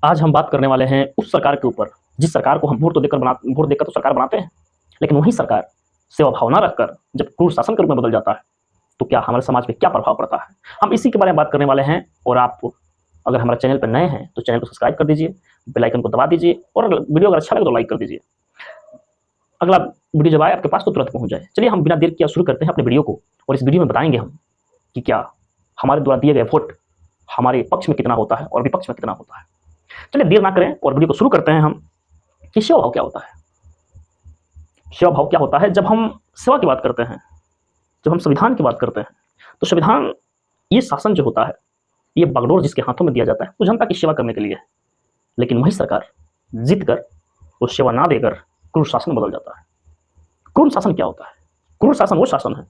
आज हम बात करने वाले हैं उस सरकार के ऊपर जिस सरकार को हम वोट देकर तो सरकार बनाते हैं, लेकिन वही सरकार सेवा भावना रखकर जब क्रूर शासन के रूप में बदल जाता है तो क्या हमारे समाज पे क्या प्रभाव पड़ता है, हम इसी के बारे में बात करने वाले हैं। और आप अगर हमारे चैनल पर नए हैं तो चैनल को सब्सक्राइब कर दीजिए, बेल आइकन को दबा दीजिए और वीडियो अगर अच्छा लगे तो लाइक कर दीजिए। अगला वीडियो जब आए आपके पास तो तुरंत पहुंच जाए। चलिए हम बिना देर किए शुरू करते हैं अपने वीडियो को, और इस वीडियो में बताएंगे हम कि क्या हमारे द्वारा दिए गए वोट हमारे पक्ष में कितना होता है और विपक्ष में कितना होता है। चलिए देर ना करें और वीडियो को शुरू करते हैं हम कि सेवा भाव क्या होता है। सेवा भाव क्या होता है? जब हम सेवा की बात करते हैं, जब हम संविधान की बात करते हैं, तो संविधान, ये शासन जो होता है, ये बागडोर जिसके हाथों में दिया जाता है वो जनता की सेवा करने के लिए है, लेकिन वही सरकार जीत कर वो सेवा ना देकर क्रूर शासन बदल जाता है। क्रूर शासन क्या होता है? क्रूर शासन वो शासन है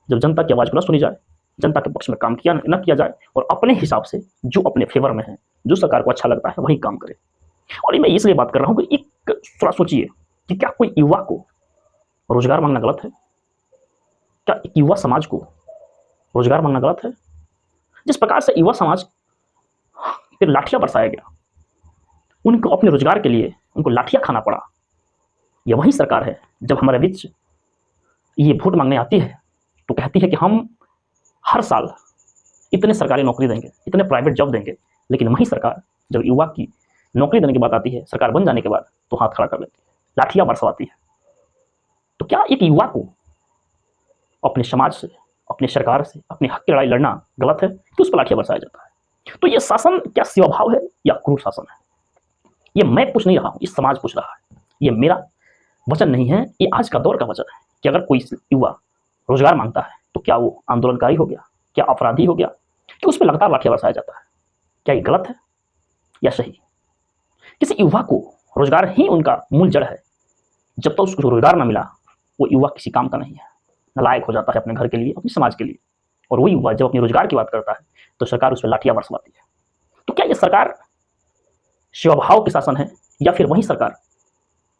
जब जनता की आवाज को न सुनी जाए, जनता के पक्ष में काम किया न किया जाए और अपने हिसाब से जो अपने फेवर में है, जो सरकार को अच्छा लगता है वही काम करे। और ये मैं इसलिए बात कर रहा हूँ कि एक थोड़ा सोचिए कि क्या कोई युवा को रोजगार मांगना गलत है? क्या एक युवा समाज को रोजगार मांगना गलत है? जिस प्रकार से युवा समाज फिर लाठियां बरसाया गया, उनको अपने रोजगार के लिए उनको लाठियां खाना पड़ा, यह वही सरकार है जब हमारे बीच ये वोट मांगने आती है तो कहती है कि हम हर साल इतने सरकारी नौकरी देंगे, इतने प्राइवेट जॉब देंगे, लेकिन वही सरकार जब युवा की नौकरी देने की बात आती है, सरकार बन जाने के बाद, तो हाथ खड़ा कर लेती है, लाठियां बरसवाती है। तो क्या एक युवा को अपने समाज से, अपने सरकार से अपने हक की लड़ाई लड़ना गलत है कि उस पर लाठियां बरसाया जाता है? तो यह शासन क्या सेवा भाव है या क्रूर शासन है? ये मैं पूछ नहीं रहा हूं, ये समाज पूछ रहा है। ये मेरा वचन नहीं है, ये आज का दौर का वचन है कि अगर कोई युवा रोजगार मांगता है तो क्या वो आंदोलनकारी हो गया, क्या अपराधी हो गया कि उस पर लगातार लाठियां बरसाया जाता है? क्या ये गलत है या सही? किसी युवा को रोजगार ही उनका मूल जड़ है। जब तक उसको रोजगार ना मिला वो युवा किसी काम का नहीं है, नालायक हो जाता है अपने घर के लिए, अपने समाज के लिए। और वो युवा जब अपने रोजगार की बात करता है तो सरकार उस पर लाठियां बरसवाती है। तो क्या ये सरकार सेवा भाव की शासन है या फिर वही सरकार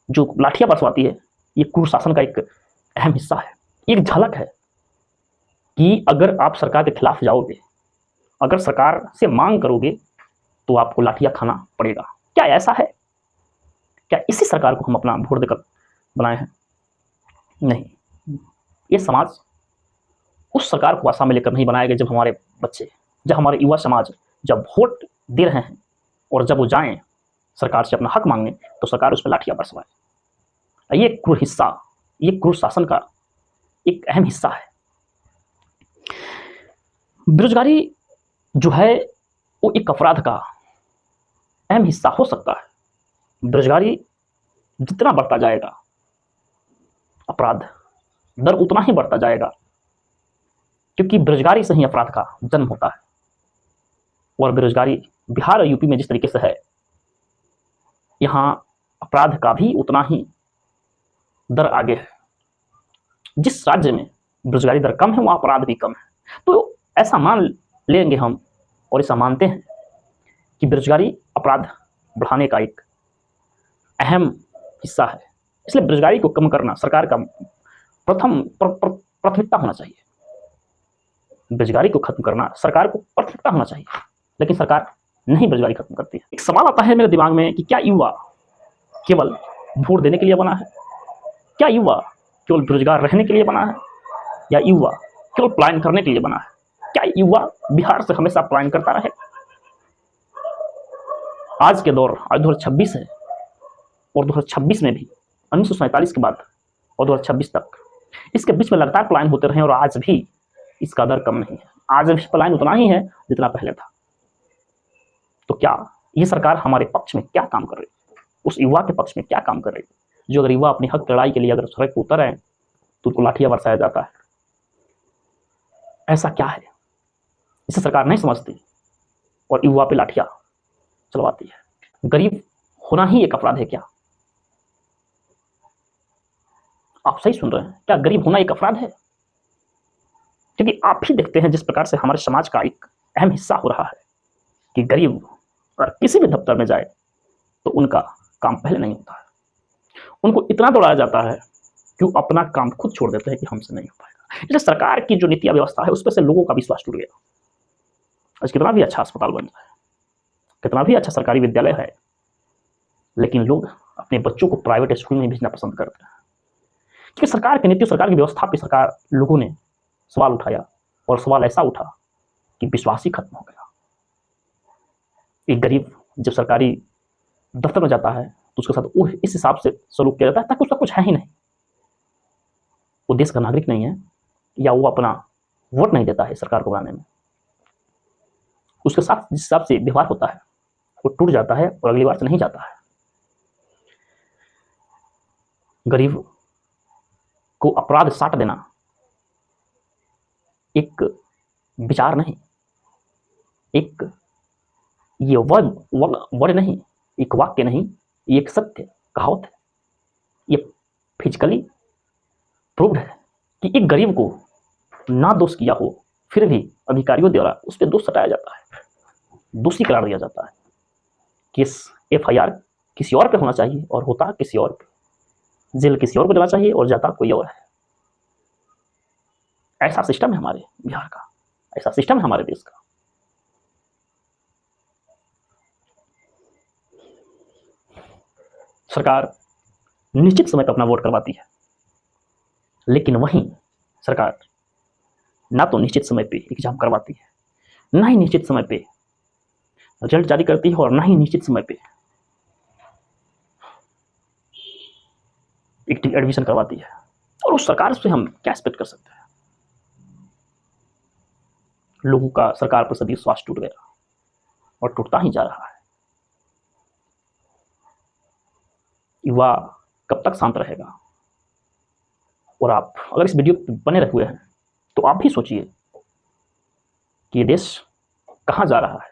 जो लाठियां बरसवाती है? ये क्रूर शासन का एक अहम हिस्सा है, एक झलक है कि अगर आप सरकार के खिलाफ जाओगे, अगर सरकार से मांग करोगे तो आपको लाठियां खाना पड़ेगा। क्या ऐसा है? क्या इसी सरकार को हम अपना वोट देकर बनाए हैं? नहीं, ये समाज उस सरकार को आशा में लेकर नहीं बनाया गया। जब हमारे बच्चे, जब हमारे युवा समाज जब वोट दे रहे हैं और जब वो जाएं सरकार से अपना हक मांगने तो सरकार उस पर लाठियां बरसवाए। ये क्रूर हिस्सा, ये क्रूर शासन का एक अहम हिस्सा है। बेरोजगारी जो है वो एक अपराध का अहम हिस्सा हो सकता है। बेरोजगारी जितना बढ़ता जाएगा, अपराध दर उतना ही बढ़ता जाएगा, क्योंकि बेरोजगारी से ही अपराध का जन्म होता है। और बेरोजगारी बिहार और यूपी में जिस तरीके से है, यहाँ अपराध का भी उतना ही दर आगे है। जिस राज्य में बेरोजगारी दर कम है वहाँ अपराध भी कम है। तो ऐसा मान लेंगे हम और ऐसा मानते हैं कि बेरोजगारी अपराध बढ़ाने का एक अहम हिस्सा है। इसलिए बेरोजगारी को कम करना सरकार का प्राथमिकता होना चाहिए। बेरोजगारी को खत्म करना सरकार को प्राथमिकता होना चाहिए, लेकिन सरकार नहीं बेरोजगारी खत्म करती है। एक सवाल आता है मेरे दिमाग में कि क्या युवा केवल वोट देने के लिए बना है? क्या युवा केवल बेरोजगार रहने के लिए बना है? या युवा केवल पलायन करने के लिए बना है? क्या युवा बिहार से हमेशा पलायन करता रहे? आज के दौर, आज 2026 है और 2026 में भी 1947 के बाद और 2026 तक इसके बीच में लगातार पलायन होते रहे और आज भी इसका दर कम नहीं है। आज भी पलायन उतना ही है जितना पहले था। तो क्या ये सरकार हमारे पक्ष में क्या काम कर रही है? उस युवा के पक्ष में क्या काम कर रही है? जो अगर युवा अपनी हक की लड़ाई के लिए अगर सड़क पर उतर आए तो उनको लाठियां बरसाया जाता है। ऐसा क्या है इसे सरकार नहीं समझती और युवा पे लाठियां चलवाती है? गरीब होना ही एक अपराध है क्या? आप सही सुन रहे हैं, क्या गरीब होना एक अपराध है? क्योंकि आप भी देखते हैं जिस प्रकार से हमारे समाज का एक अहम हिस्सा हो रहा है कि गरीब अगर किसी भी दफ्तर में जाए तो उनका काम पहले नहीं होता है। उनको इतना दौड़ाया जाता है कि वो अपना काम खुद छोड़ देते हैं कि हमसे नहीं हो पाएगा। इसलिए सरकार की जो नीति व्यवस्था है उस पर से लोगों का विश्वास टूट गया। आज कितना भी अच्छा अस्पताल बन जाए, कितना भी अच्छा सरकारी विद्यालय है, लेकिन लोग अपने बच्चों को प्राइवेट स्कूल में भेजना पसंद करते हैं, क्योंकि सरकार की नीति, सरकार की व्यवस्था पे सरकार लोगों ने सवाल उठाया, और सवाल ऐसा उठा कि विश्वास ही खत्म हो गया। एक गरीब जब सरकारी दफ्तर में जाता है तो उसके साथ वो इस हिसाब से सलूक किया जाता है ताकि उसका कुछ है ही नहीं, वो देश का नागरिक नहीं है, या वो अपना वोट नहीं देता है सरकार को बनाने में। उसके साथ जिस हिसाब से व्यवहार होता है वो टूट जाता है और अगली बार से नहीं जाता है। गरीब को अपराध साट देना एक विचार नहीं, एक ये वर्ड नहीं, एक वाक्य नहीं, ये एक सत्य कहावत है। ये फिजिकली प्रूव्ड है कि एक गरीब को ना दोष किया हो फिर भी अधिकारियों द्वारा उस पर दोष सटाया जाता है, दोषी करार दिया जाता है। केस FIR किसी और पे होना चाहिए और होता किसी और पे, जेल किसी और को जाना चाहिए और जाता कोई और है। ऐसा सिस्टम है हमारे बिहार का, ऐसा सिस्टम है हमारे देश का। सरकार निश्चित समय पर अपना वोट करवाती है, लेकिन वहीं सरकार ना तो निश्चित समय पे एग्जाम करवाती है, ना ही निश्चित समय पे रिजल्ट जारी करती है, और ना ही निश्चित समय पे एडमिशन करवाती है। और उस सरकार से हम क्या एक्सपेक्ट कर सकते हैं? लोगों का सरकार पर सभी विश्वास टूट गया और टूटता ही जा रहा है। युवा कब तक शांत रहेगा? और आप अगर इस वीडियो पर बने हुए हैं तो आप भी सोचिए कि ये देश कहाँ जा रहा है।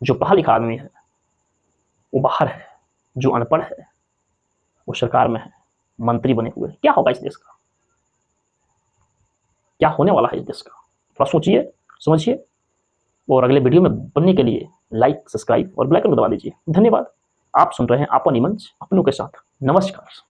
जो पढ़ा लिखा आदमी है वो बाहर है, जो अनपढ़ है वो सरकार में है, मंत्री बने हुए हैं। क्या होगा इस देश का? क्या होने वाला है इस देश का? थोड़ा सोचिए, समझिए, और अगले वीडियो में बनने के लिए लाइक, सब्सक्राइब और बेल आइकन को दबा दीजिए। धन्यवाद। आप सुन रहे हैं आपन मंच अपनों के साथ। नमस्कार।